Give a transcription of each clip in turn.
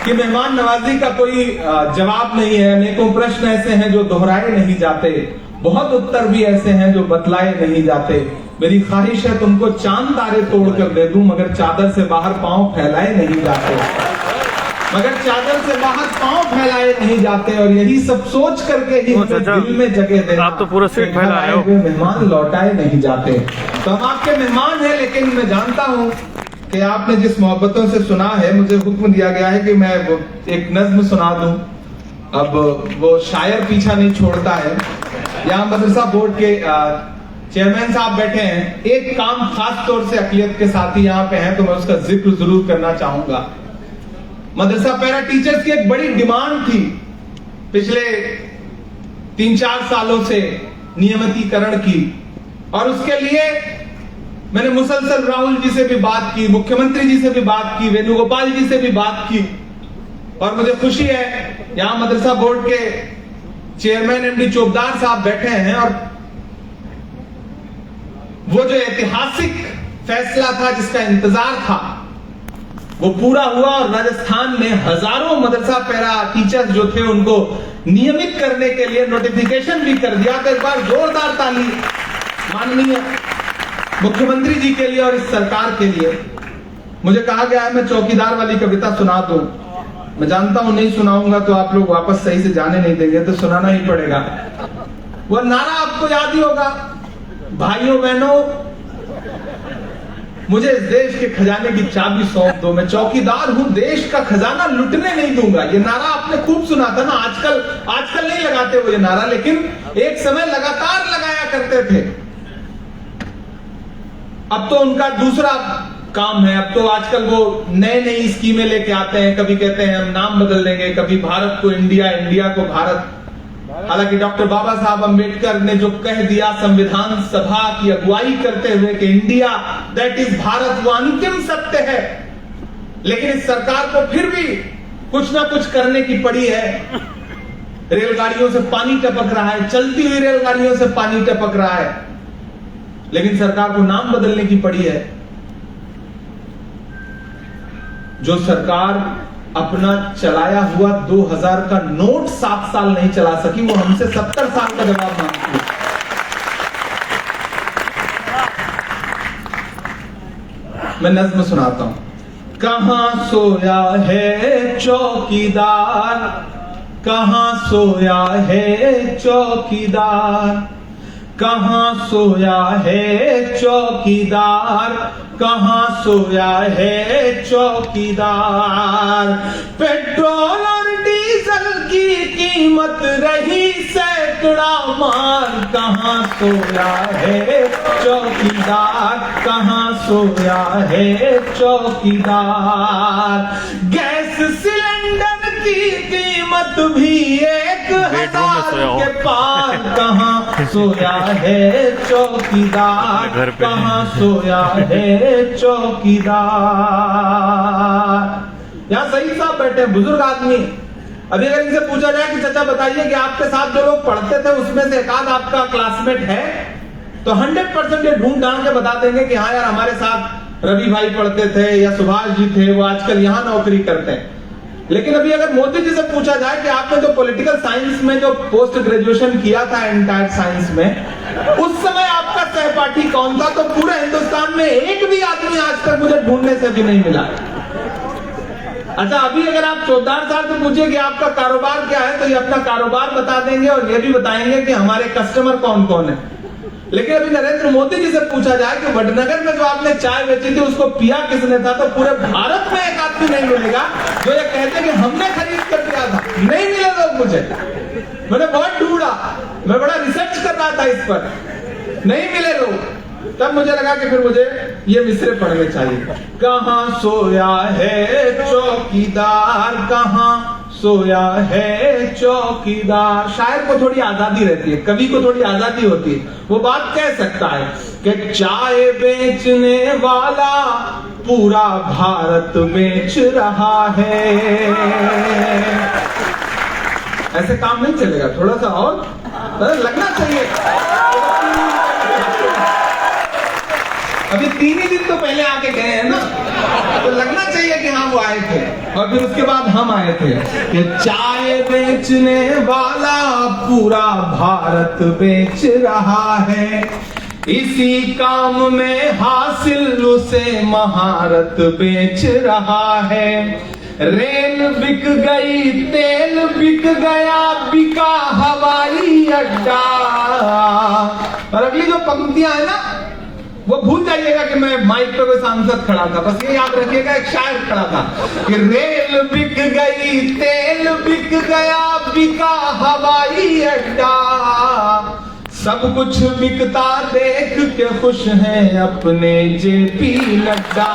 कि मेहमान नवाजी का कोई जवाब नहीं है। अनेकों प्रश्न ऐसे हैं जो दोहराए नहीं जाते, बहुत उत्तर भी ऐसे हैं जो बतलाए नहीं जाते। मेरी ख्वाहिश है तुमको चांद तारे तोड़ कर दे दूं, मगर चादर से बाहर पांव फैलाए नहीं जाते, मगर चादर से बाहर पांव फैलाए नहीं जाते। और यही सब सोच करके ही दिल में जगह देना, आप तो पूरा सीट फैला रहे हो। मेहमान लौटाए नहीं जाते। तो हम आपके मेहमान हैं, लेकिन मैं जानता हूं कि आपने जिस मोहब्बतों से सुना है, मुझे हुक्म दिया गया है कि मैं एक नज्म सुना दूं। अब वो शायर पीछा नहीं छोड़ता है। यहाँ मदरसा बोर्ड के चेयरमैन साहब बैठे हैं। एक काम खास तौर से अक़लियत के साथी यहाँ पे हैं, तो मैं उसका जिक्र जरूर करना चाहूंगा। मदरसा पैरा टीचर्स की एक बड़ी डिमांड थी पिछले 3-4 सालों से नियमितीकरण की, और उसके लिए मैंने मुसलसल राहुल जी से भी बात की, मुख्यमंत्री जी से भी बात की, वेणुगोपाल जी से भी बात की। और मुझे खुशी है यहां मदरसा बोर्ड के चेयरमैन एमडी चौबदार साहब बैठे हैं, और वो जो ऐतिहासिक फैसला था जिसका इंतजार था वो पूरा हुआ। और राजस्थान में हजारों मदरसा पैरा टीचर्स जो थे उनको नियमित करने के लिए नोटिफिकेशन भी कर दिया। तो एक बार जोरदार ताली माननीय मुख्यमंत्री जी के लिए और इस सरकार के लिए। मुझे कहा गया है मैं चौकीदार वाली कविता सुना दूं। मैं जानता हूं नहीं सुनाऊंगा तो आप लोग वापस सही से जाने नहीं देंगे, तो सुनाना ही पड़ेगा। वो नारा आपको याद ही होगा, भाइयों बहनों मुझे इस देश के खजाने की चाबी सौंप दो, मैं चौकीदार हूं, देश का खजाना लुटने नहीं दूंगा। ये नारा आपने खूब सुना था ना। आजकल नहीं लगाते वो ये नारा, लेकिन एक समय लगातार लगाया करते थे। अब तो उनका दूसरा काम है। अब तो आजकल वो नई स्कीमें लेके आते हैं। कभी कहते हैं हम नाम बदल देंगे, कभी भारत को इंडिया, इंडिया को भारत। हालांकि डॉक्टर बाबा साहब अंबेडकर ने जो कह दिया संविधान सभा की अगुवाई करते हुए कि इंडिया दैट इज भारत, वो अंतिम सत्य है। लेकिन इस सरकार को फिर भी कुछ ना कुछ करने की पड़ी है। रेलगाड़ियों से पानी टपक रहा है, चलती हुई रेलगाड़ियों से पानी टपक रहा है, लेकिन सरकार को नाम बदलने की पड़ी है। जो सरकार अपना चलाया हुआ 2000 का नोट 7 साल नहीं चला सकी, वो हमसे 70 साल का जवाब मांगती है। मैं नज्म सुनाता हूं। कहां सोया है चौकीदार, कहां सोया है चौकीदार, कहां सोया है चौकीदार, कहां सोया है चौकीदार। पेट्रोल और डीजल की कीमत रही सैकड़ा मार, कहां सोया है चौकीदार, कहां सोया है चौकीदार। गैस सिलेंडर की कीमत भी 1000 के पार, कहां सोया है चौकीदार, कहां सोया है चौकीदार। यहां सईद साहब बैठे हैं, बुजुर्ग आदमी। अभी अगर इनसे पूछा जाए कि चाचा बताइए कि आपके साथ जो लोग पढ़ते थे उसमें से एक आध आपका क्लासमेट है, तो 100% ये ढूंढ ढांड के बता देंगे कि हाँ यार हमारे साथ रवि भाई पढ़ते थे या सुभाष जी थे, वो आजकल यहां नौकरी करते हैं। लेकिन अभी अगर मोदी जी से पूछा जाए कि आपने जो पॉलिटिकल साइंस में जो पोस्ट ग्रेजुएशन किया था एंटायर साइंस में, उस समय आपका सहपाठी कौन था, तो पूरे हिंदुस्तान में एक भी आदमी आज तक मुझे ढूंढने से भी नहीं मिला। अच्छा, अभी अगर आप चौबदार साहब से पूछिए कि आपका कारोबार क्या है, तो ये अपना कारोबार बता देंगे और ये भी बताएंगे कि हमारे कस्टमर कौन कौन है। लेकिन अभी नरेंद्र मोदी जी से पूछा जाए कि वडनगर में जो आपने चाय बेची थी उसको पिया किसने था, तो पूरे भारत में एक आदमी नहीं मिलेगा जो ये कहते कि हमने खरीद कर दिया था। नहीं मिले लोग मुझे। मैंने बहुत ढूंढा, मैं बड़ा रिसर्च कर रहा था इस पर, नहीं मिले लोग। तब मुझे लगा कि फिर मुझे ये मिसरे पढ़ने चाहिए। कहां सोया है चौकीदार, कहां सोया है चौकीदार। शायर को थोड़ी आजादी रहती है, कवि को थोड़ी आजादी होती है। वो बात कह सकता है कि चाय बेचने वाला पूरा भारत बेच रहा है। ऐसे काम नहीं चलेगा, थोड़ा सा और लगना चाहिए। अभी 3 ही दिन तो पहले आके गए हैं ना, तो लगना चाहिए कि हाँ वो आए थे। और फिर उसके बाद हम आए थे कि चाय बेचने वाला पूरा भारत बेच रहा है, इसी काम में हासिल उसे महारत बेच रहा है। रेल बिक गई, तेल बिक गया, बिका हवाई अड्डा। और अगली जो पंक्तियां है ना, वो भूल जाइएगा कि मैं माइक पे कोई सांसद खड़ा था, बस ये याद रखिएगा एक शायर खड़ा था कि रेल बिक गई, तेल बिक गया, बिका हवाई अड्डा, सब कुछ बिकता देख के खुश हैं अपने जेपी नड्डा।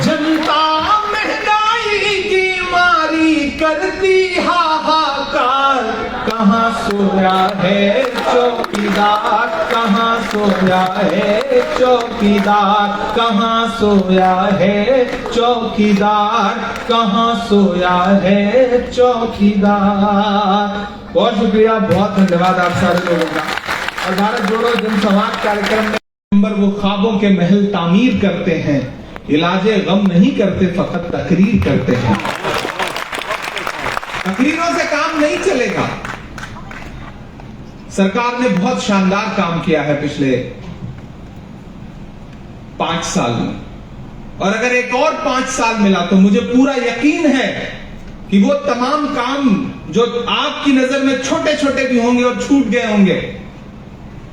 जनता महंगाई की मारी करती हाहाकार, कहाँ सोया है चौकीदार, कहाँ सोया है चौकीदार, कहाँ सोया है चौकीदार, कहाँ सोया है चौकीदार। बहुत शुक्रिया, बहुत धन्यवाद आप सारे लोगों का। और भारत जोड़ो जनसंवाद कार्यक्रम में मेंबर वो ख्वाबों के महल तामीर करते हैं, इलाजे गम नहीं करते, फकत तकरीर करते हैं। तकरीरों से काम नहीं चलेगा। सरकार ने बहुत शानदार काम किया है पिछले 5 साल में, और अगर एक और 5 साल मिला तो मुझे पूरा यकीन है कि वो तमाम काम जो आपकी नजर में छोटे छोटे भी होंगे और छूट गए होंगे,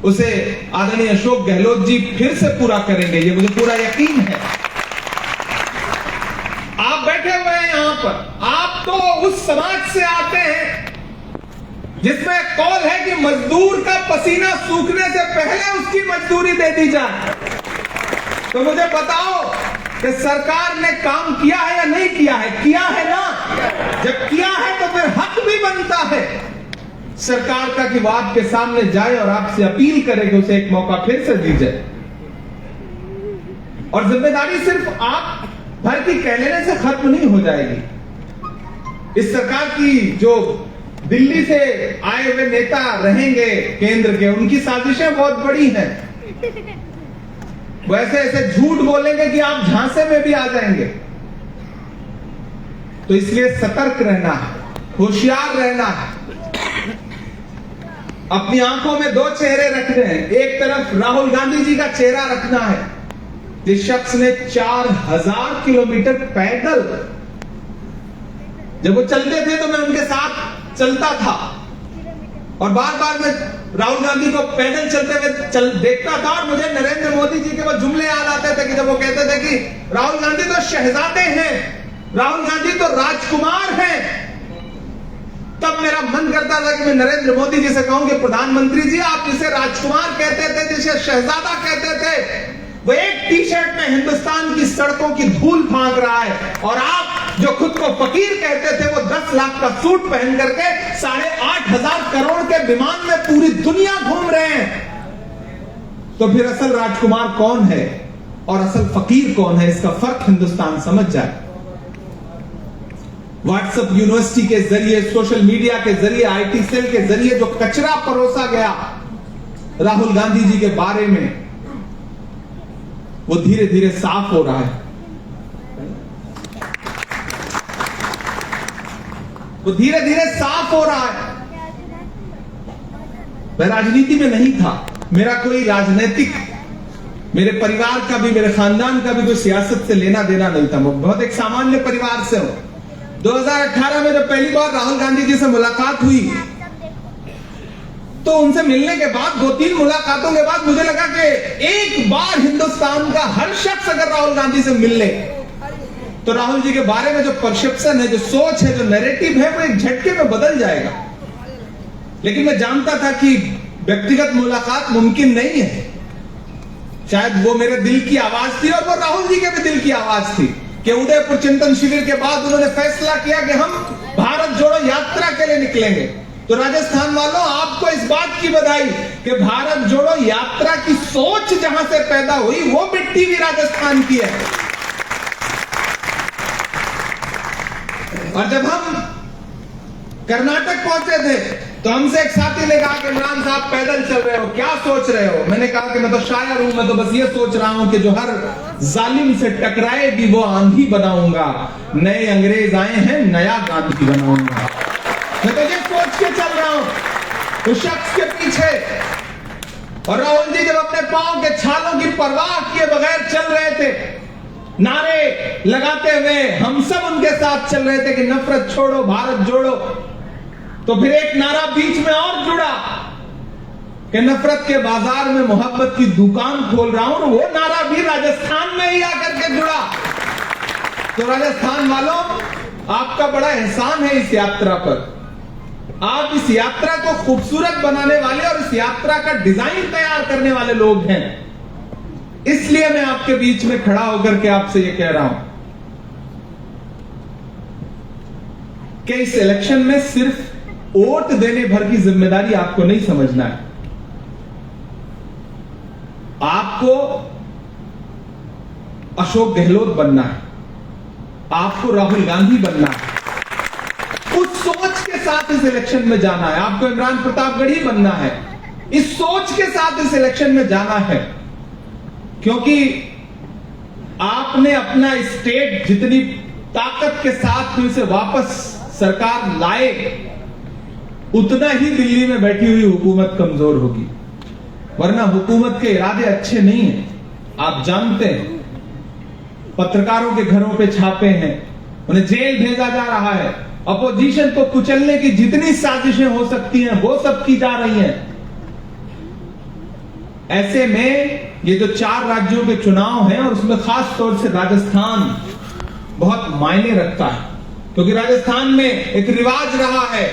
उसे आदरणीय अशोक गहलोत जी फिर से पूरा करेंगे, ये मुझे पूरा यकीन है। आप बैठे हुए हैं यहां पर, आप तो उस समाज से आते हैं जिसमें कौल है कि मजदूर का पसीना सूखने से पहले उसकी मजदूरी दे दी जाए। तो मुझे बताओ कि सरकार ने काम किया है या नहीं किया है? किया है ना? जब किया है तो फिर हक भी बनता है सरकार का कि वो आपके सामने जाए और आपसे अपील करे कि उसे एक मौका फिर से दी जाए। और जिम्मेदारी सिर्फ आप भर की कह लेने से खत्म नहीं हो जाएगी। इस सरकार की जो दिल्ली से आए हुए नेता रहेंगे केंद्र के, उनकी साजिशें बहुत बड़ी हैं। वो ऐसे ऐसे झूठ बोलेंगे कि आप झांसे में भी आ जाएंगे। तो इसलिए सतर्क रहना है, होशियार रहना है। अपनी आंखों में 2 चेहरे रखने हैं। एक तरफ राहुल गांधी जी का चेहरा रखना है, जिस शख्स ने 4000 किलोमीटर पैदल, जब वो चलते थे तो मैं उनके साथ चलता था और बार बार मैं राहुल गांधी को पैदल चलते हुए देखता था, और मुझे नरेंद्र मोदी जी के वो जुमले याद आते थे कि जब वो कहते थे कि राहुल गांधी तो शहजादे हैं, राहुल गांधी तो राजकुमार हैं। तब मेरा मन करता था कि मैं नरेंद्र मोदी जी से कहूं कि प्रधानमंत्री जी, आप जिसे राजकुमार कहते थे, जिसे शहजादा कहते थे, वो एक टी-शर्ट में हिंदुस्तान की सड़कों की धूल फांक रहा है, और आप जो खुद को फकीर कहते थे, वो 10 लाख का सूट पहन करके 8,500 करोड़ के विमान में पूरी दुनिया घूम रहे हैं। तो फिर असल राजकुमार कौन है और असल फकीर कौन है, इसका फर्क हिंदुस्तान समझ जाए। व्हाट्सएप यूनिवर्सिटी के जरिए, सोशल मीडिया के जरिए, आईटी सेल के जरिए जो कचरा परोसा गया राहुल गांधी जी के बारे में, वो धीरे धीरे साफ हो रहा है। वो धीरे धीरे साफ हो रहा है। मैं राजनीति में नहीं था, मेरा कोई राजनीतिक, मेरे परिवार का भी, मेरे खानदान का भी कोई सियासत से लेना देना नहीं था। मैं बहुत एक सामान्य परिवार से हूं। 2018 में जब पहली बार राहुल गांधी जी से मुलाकात हुई, तो उनसे मिलने के बाद 2-3 मुलाकातों के बाद मुझे लगा कि एक बार हिंदुस्तान का हर शख्स अगर राहुल गांधी से मिल ले तो राहुल जी के बारे में जो परसेप्शन है, जो सोच है, जो नैरेटिव है, वो एक झटके में बदल जाएगा। लेकिन मैं जानता था कि व्यक्तिगत मुलाकात मुमकिन नहीं है। शायद वो मेरे दिल की आवाज थी और वो राहुल जी के भी दिल की आवाज थी कि उदयपुर चिंतन शिविर के बाद उन्होंने फैसला किया कि हम भारत जोड़ो यात्रा के लिए निकलेंगे। तो राजस्थान वालों, आपको इस बात की बधाई कि भारत जोड़ो यात्रा की सोच जहां से पैदा हुई, वो मिट्टी भी राजस्थान की है। और जब हम कर्नाटक पहुंचे थे तो हमसे एक साथी ने कहा कि इमरान साहब पैदल चल रहे हो, क्या सोच रहे हो? मैंने कहा कि मैं तो शायर हूं, मैं तो बस ये सोच रहा हूं कि जो हर जालिम से टकराएगी वो आंधी बनाऊंगा, नए अंग्रेज आए हैं नया गांधी बनाऊंगा। मैं तो ये सोच के चल रहा हूं उस शख्स के पीछे। और राहुल जी जब अपने पांव के छालों की परवाह किए बगैर चल रहे थे, नारे लगाते हुए हम सब उनके साथ चल रहे थे कि नफरत छोड़ो भारत जोड़ो, तो फिर एक नारा बीच में और जुड़ा कि नफरत के बाजार में मोहब्बत की दुकान खोल रहा हूं, और वो नारा भी राजस्थान में ही आकर के जुड़ा। तो राजस्थान वालों, आपका बड़ा एहसान है इस यात्रा पर। आप इस यात्रा को खूबसूरत बनाने वाले और इस यात्रा का डिजाइन तैयार करने वाले लोग हैं। इसलिए मैं आपके बीच में खड़ा होकर के आपसे यह कह रहा हूं कि इस इलेक्शन में सिर्फ वोट देने भर की जिम्मेदारी आपको नहीं समझना है। आपको अशोक गहलोत बनना है, आपको राहुल गांधी बनना है। उस सोच के साथ इस इलेक्शन में जाना है। आपको इमरान प्रतापगढ़ी बनना है, इस सोच के साथ इस इलेक्शन में जाना है, क्योंकि आपने अपना स्टेट जितनी ताकत के साथ इसे वापस सरकार लाए, उतना ही दिल्ली में बैठी हुई हुकूमत कमजोर होगी। वरना हुकूमत के इरादे अच्छे नहीं हैं, आप जानते हैं। पत्रकारों के घरों पे छापे हैं, उन्हें जेल भेजा जा रहा है, अपोजिशन को कुचलने की जितनी साजिशें हो सकती हैं वो सब की जा रही हैं। ऐसे में ये जो 4 राज्यों के चुनाव हैं, और उसमें खास तौर से राजस्थान बहुत मायने रखता है, क्योंकि राजस्थान में एक रिवाज रहा है।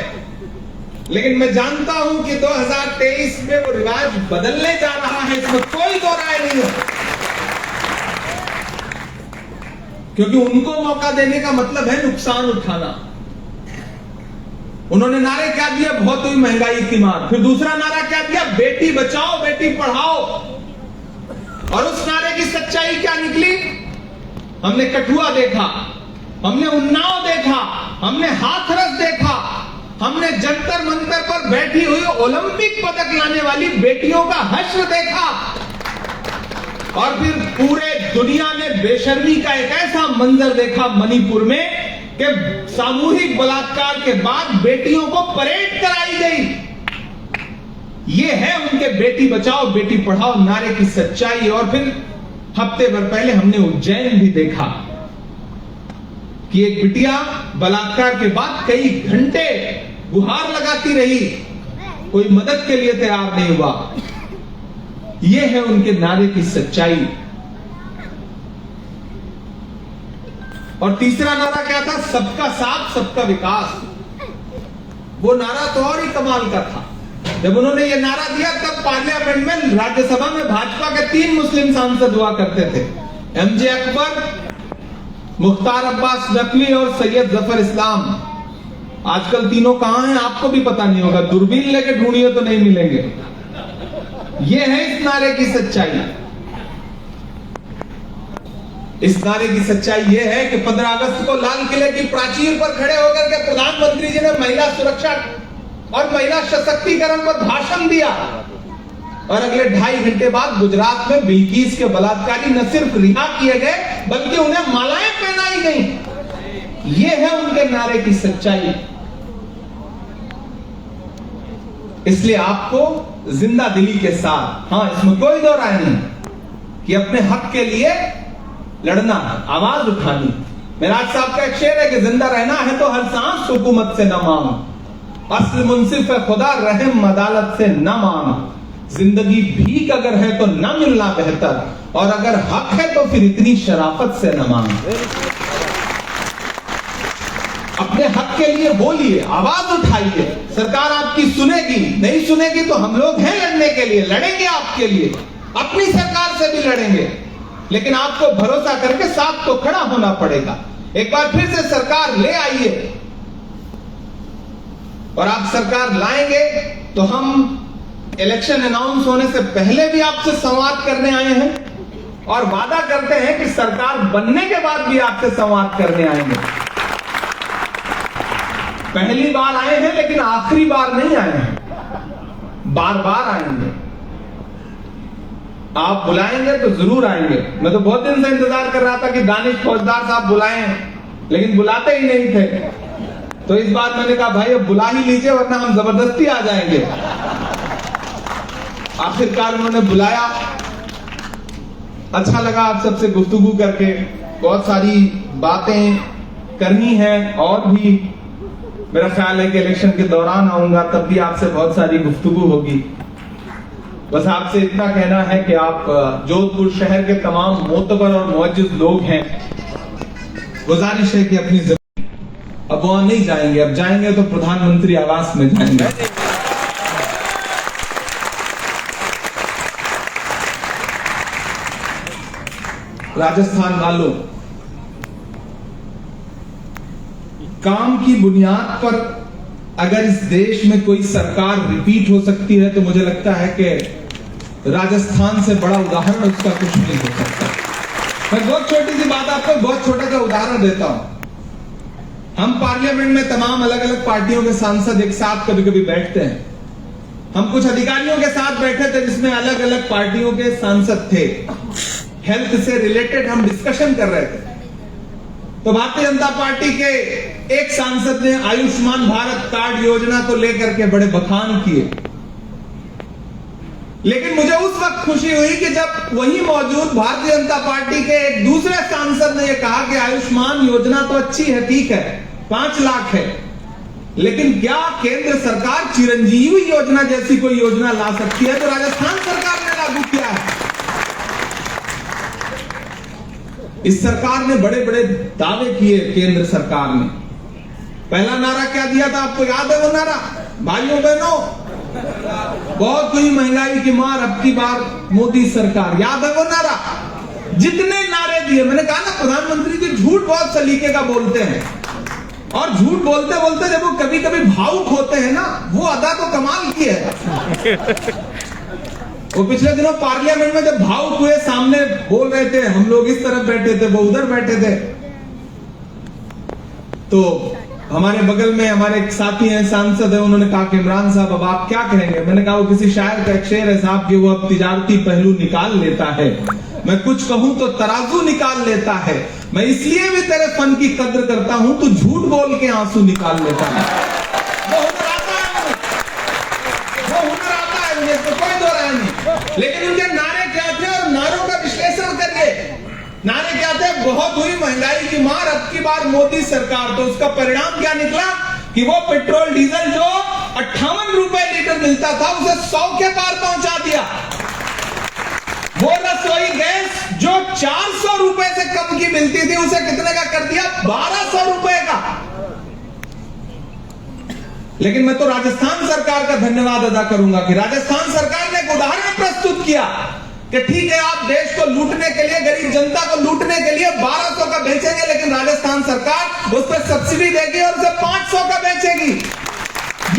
लेकिन मैं जानता हूं कि 2023 में वो रिवाज बदलने जा रहा है, इसमें कोई दो राय नहीं है। क्योंकि उनको मौका देने का मतलब है नुकसान उठाना। उन्होंने नारे क्या दिया? बहुत हुई महंगाई की मार। फिर दूसरा नारा क्या दिया? बेटी बचाओ बेटी पढ़ाओ। और उस नारे की सच्चाई क्या निकली? हमने कठुआ देखा, हमने उन्नाव देखा, हमने हाथरस देखा, हमने जंतर मंतर पर बैठी हुई ओलंपिक पदक लाने वाली बेटियों का हश्र देखा। और फिर पूरे दुनिया ने बेशर्मी का एक ऐसा मंजर देखा मणिपुर में कि सामूहिक बलात्कार के बाद बेटियों को परेड कराई गई। यह है उनके बेटी बचाओ बेटी पढ़ाओ नारे की सच्चाई। और फिर हफ्ते भर पहले हमने उज्जैन भी देखा कि एक बिटिया बलात्कार के बाद कई घंटे गुहार लगाती रही, कोई मदद के लिए तैयार नहीं हुआ। यह है उनके नारे की सच्चाई। और तीसरा नारा क्या था? सबका साथ सबका विकास। वो नारा तो और ही कमाल का था। जब उन्होंने ये नारा दिया तब पार्लियामेंट में, राज्यसभा में भाजपा के 3 मुस्लिम सांसद हुआ करते थे, एमजे अकबर, मुख्तार अब्बास नकवी और सैयद जफर इस्लाम। आजकल तीनों कहां हैं आपको भी पता नहीं होगा, दूरबीन लेके ढूंढिए तो नहीं मिलेंगे। यह है इस नारे की सच्चाई। इस नारे की सच्चाई यह है कि 15 अगस्त को लाल किले की प्राचीर पर खड़े होकर के प्रधानमंत्री जी ने महिला सुरक्षा और महिला सशक्तिकरण पर भाषण दिया, और अगले 2.5 घंटे बाद गुजरात में बिल्किस के बलात्कारी न सिर्फ रिहा किए गए बल्कि उन्हें मालाएं पहनाई गई। यह है उनके नारे की सच्चाई। इसलिए आपको जिंदा दिली के साथ, हां इसमें कोई दो राय नहीं, कि अपने हक के लिए लड़ना, आवाज उठानी। मिराज साहब का एक शेर है कि जिंदा रहना है तो हर सांस हुकूमत से न मांग, असल मुंसिफ है खुदा रहम अदालत से न मांग। जिंदगी भीख अगर है तो न मिलना बेहतर, और अगर हक है तो फिर इतनी शराफत से न मांग। अपने हक के लिए बोलिए, आवाज उठाइए। सरकार आपकी सुनेगी, नहीं सुनेगी तो हम लोग हैं लड़ने के लिए, लड़ेंगे आपके लिए, अपनी सरकार से भी लड़ेंगे। लेकिन आपको भरोसा करके साथ तो खड़ा होना पड़ेगा। एक बार फिर से सरकार ले आइए, और आप सरकार लाएंगे तो हम इलेक्शन अनाउंस होने से पहले भी आपसे संवाद करने आए हैं, और वादा करते हैं कि सरकार बनने के बाद भी आपसे संवाद करने आएंगे। पहली बार आए हैं लेकिन आखिरी बार नहीं आए हैं, बार बार आएंगे। आप बुलाएंगे तो जरूर आएंगे। मैं तो बहुत दिन से इंतजार कर रहा था कि दानिश फौजदार साहब बुलाएं, लेकिन बुलाते ही नहीं थे। तो इस बार मैंने कहा भाई अब बुला ही लीजिए, वरना हम जबरदस्ती आ जाएंगे। आखिरकार उन्होंने बुलाया। अच्छा लगा आप सबसे गुफ्तगू करके, बहुत सारी बातें करनी है और भी। मेरा ख्याल है कि इलेक्शन के दौरान आऊंगा तब भी आपसे बहुत सारी गुफ्तगू होगी। बस आपसे इतना कहना है कि आप जोधपुर शहर के तमाम मोतबर और मुअज्जिज लोग हैं, गुजारिश है कि अपनी जमीन अब वहां नहीं जाएंगे, अब जाएंगे तो प्रधानमंत्री आवास में जाएंगे। राजस्थान वालों, काम की बुनियाद पर अगर इस देश में कोई सरकार रिपीट हो सकती है तो मुझे लगता है कि राजस्थान से बड़ा उदाहरण उसका कुछ नहीं हो सकता। मैं बहुत छोटी सी बात आपको बहुत छोटा सा उदाहरण देता हूं। हम पार्लियामेंट में तमाम अलग अलग पार्टियों के सांसद एक साथ कभी कभी बैठते हैं। हम कुछ अधिकारियों के साथ बैठे थे जिसमें अलग अलग पार्टियों के सांसद थे। हेल्थ से रिलेटेड हम डिस्कशन कर रहे थे। तो भारतीय जनता पार्टी के एक सांसद ने आयुष्मान भारत कार्ड योजना को लेकर के बड़े बखान किए, लेकिन मुझे उस वक्त खुशी हुई कि जब वहीं मौजूद भारतीय जनता पार्टी के एक दूसरे सांसद ने यह कहा कि आयुष्मान योजना तो अच्छी है, ठीक है, 5 लाख है, लेकिन क्या केंद्र सरकार चिरंजीवी योजना जैसी कोई योजना ला सकती है? तो राजस्थान सरकार ने लागू किया है। इस सरकार ने बड़े बड़े दावे किए। केंद्र सरकार ने पहला नारा क्या दिया था, आपको याद है वो नारा? भाइयों बहनों, बहुत हुई महंगाई की मार, अब की बार मोदी सरकार। याद है वो नारा? जितने नारे दिए, मैंने कहा ना प्रधानमंत्री जी झूठ बहुत सलीके का बोलते हैं, और झूठ बोलते बोलते जब वो कभी कभी भावुक होते हैं ना, वो अदा तो कमाल की है। वो पिछले दिनों पार्लियामेंट में जब भावुक हुए, सामने बोल रहे थे, हम लोग इस तरफ बैठे थे, वो उधर बैठे थे, तो हमारे बगल में हमारे एक साथी हैं, सांसद है, उन्होंने कहा कि इमरान साहब अब आप क्या कहेंगे? मैंने कहा वो किसी शायर का एक शेर है साहब कि वो अब तिजारती पहलू निकाल लेता है, मैं कुछ कहूं तो तराजू निकाल लेता है, मैं इसलिए भी तेरे फन की कद्र करता हूं, तू झूठ बोल के आंसू निकाल लेता है। वो हुनर आता है, वो हुनर आता है, मुझे तो कोई दो राय नहीं। लेकिन उनके नारे क्या थे और नारों का विश्लेषण करिए। नारे क्या थे? बहुत हुई महंगाई की मार, अब की बार मोदी सरकार। तो उसका परिणाम क्या निकला कि वो पेट्रोल डीजल जो 58 रुपए लीटर मिलता था उसे 100 के पार पहुंचा दिया। वो रसोई गैस जो 400 रुपए से कम की मिलती थी उसे कितने का कर दिया? 1200 रुपए का। लेकिन मैं तो राजस्थान सरकार का धन्यवाद अदा करूंगा कि राजस्थान सरकार ने एक उदाहरण प्रस्तुत किया कि ठीक है, आप देश को लूटने के लिए, गरीब जनता को लूटने के लिए 1200 का बेचेंगे, लेकिन राजस्थान सरकार उस पर सब्सिडी देगी और उसे 500 का बेचेगी।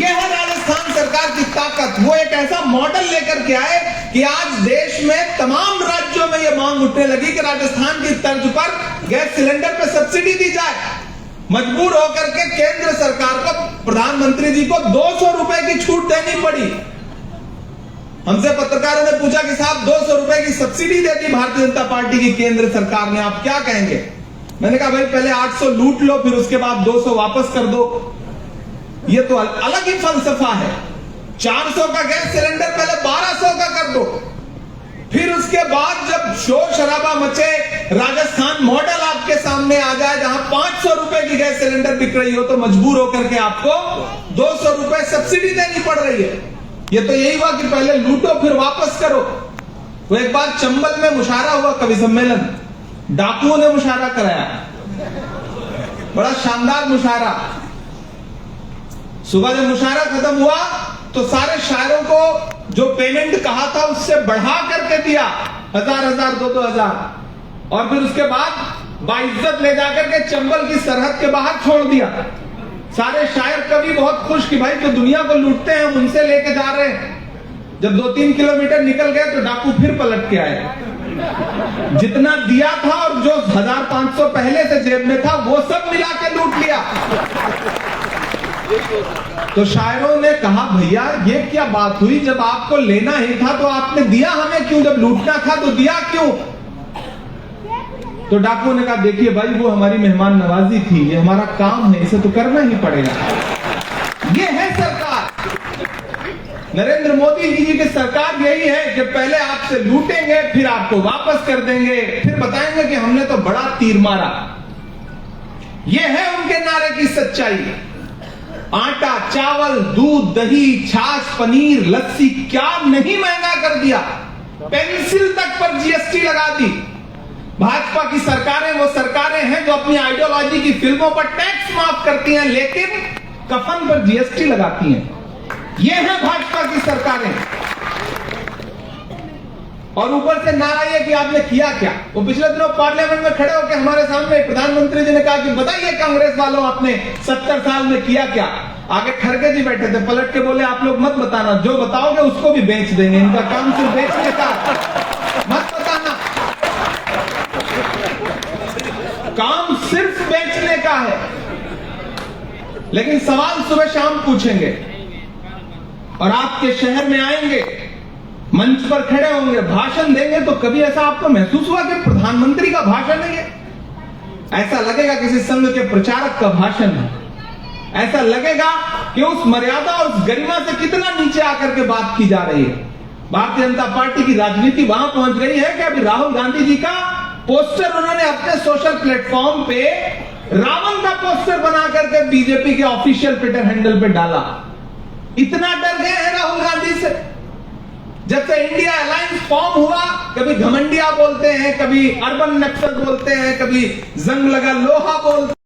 यह है राजस्थान सरकार की ताकत। वो एक ऐसा मॉडल लेकर के आए कि आज देश में तमाम राज्यों में यह मांग उठने लगी कि राजस्थान की तर्ज पर गैस सिलेंडर पर सब्सिडी दी जाए। मजबूर होकर के केंद्र सरकार को, प्रधानमंत्री जी को 200 रुपए की छूट देनी पड़ी। हमसे पत्रकारों ने पूछा कि साहब 200 रुपए की सब्सिडी दे दी भारतीय जनता पार्टी की केंद्र सरकार ने, आप क्या कहेंगे? मैंने कहा भाई पहले 800 लूट लो, फिर उसके बाद 200 वापस कर दो। ये तो अलग ही फलसफा है। 400 का गैस सिलेंडर पहले 1200 का कर दो, फिर उसके बाद जब शोर शराबा मचे, राजस्थान मॉडल आपके सामने आ जाए जहां 500 रुपए की गैस सिलेंडर बिक रही हो, तो मजबूर होकर के आपको 200 रुपए सब्सिडी देनी पड़ रही है। ये तो यही हुआ कि पहले लूटो फिर वापस करो। वो एक बार चंबल में मुशायरा हुआ, कवि सम्मेलन, डाकुओं ने मुशायरा कराया, बड़ा शानदार मुशायरा। सुबह जब मुशायरा खत्म हुआ तो सारे शायरों को जो पेमेंट कहा था उससे बढ़ा करके दिया, 1000 2,000, और फिर उसके बाद बाइज्जत ले जाकर के चंबल की सरहद के बाहर छोड़ दिया। सारे शायर कवि बहुत खुश कि भाई जो दुनिया को लूटते हैं हम उनसे लेके जा रहे हैं। जब 2-3 किलोमीटर निकल गए तो डाकू फिर पलट के आए। जितना दिया था और जो 1500 पहले से जेब में था वो सब मिला के लूट लिया। तो शायरों ने कहा भैया ये क्या बात हुई, जब आपको लेना ही था तो आपने दिया हमें क्यों, जब लूटना था तो दिया क्यों। तो डाकुओं ने कहा देखिए भाई वो हमारी मेहमान नवाजी थी, ये हमारा काम है, इसे तो करना ही पड़ेगा। ये है सरकार, नरेंद्र मोदी जी की सरकार यही है कि पहले आपसे लूटेंगे, फिर आपको वापस कर देंगे, फिर बताएंगे कि हमने तो बड़ा तीर मारा। ये है उनके नारे की सच्चाई। आटा, चावल, दूध, दही, छाछ, पनीर, लस्सी क्या नहीं महंगा कर दिया, पेंसिल तक पर जीएसटी लगा दी। भाजपा की सरकारें वो सरकारें हैं जो अपनी आइडियोलॉजी की फिल्मों पर टैक्स माफ करती हैं लेकिन कफन पर जीएसटी लगाती हैं। ये है भाजपा की सरकारें। और ऊपर से नारा ये कि आपने किया क्या। वो पिछले दिनों पार्लियामेंट में खड़े होकर हमारे सामने प्रधानमंत्री जी ने कहा कि बताइए कांग्रेस वालों आपने 70 साल में किया क्या। आगे खड़गे जी बैठे थे, पलट के बोले आप लोग मत बताना, जो बताओगे उसको भी बेच देंगे, इनका काम सिर्फ बेचने का, मत बताना, काम सिर्फ बेचने का है। लेकिन सवाल सुबह शाम पूछेंगे और आपके शहर में आएंगे, मंच पर खड़े होंगे, भाषण देंगे, तो कभी ऐसा आपको महसूस हुआ कि प्रधानमंत्री का भाषण है ये? ऐसा लगेगा किसी संघ के प्रचारक का भाषण है। ऐसा लगेगा कि उस मर्यादा और उस गरिमा से कितना नीचे आकर के बात की जा रही है। भारतीय जनता पार्टी की राजनीति वहां पहुंच गई है कि अभी राहुल गांधी जी का पोस्टर उन्होंने अपने सोशल प्लेटफॉर्म पे रावण का पोस्टर बना करके बीजेपी के ऑफिशियल ट्विटर हैंडल पे डाला। इतना डर गए हैं राहुल गांधी से। जब से इंडिया अलायंस फॉर्म हुआ, कभी घमंडिया बोलते हैं, कभी अर्बन नक्सल बोलते हैं, कभी जंग लगा लोहा बोलते हैं।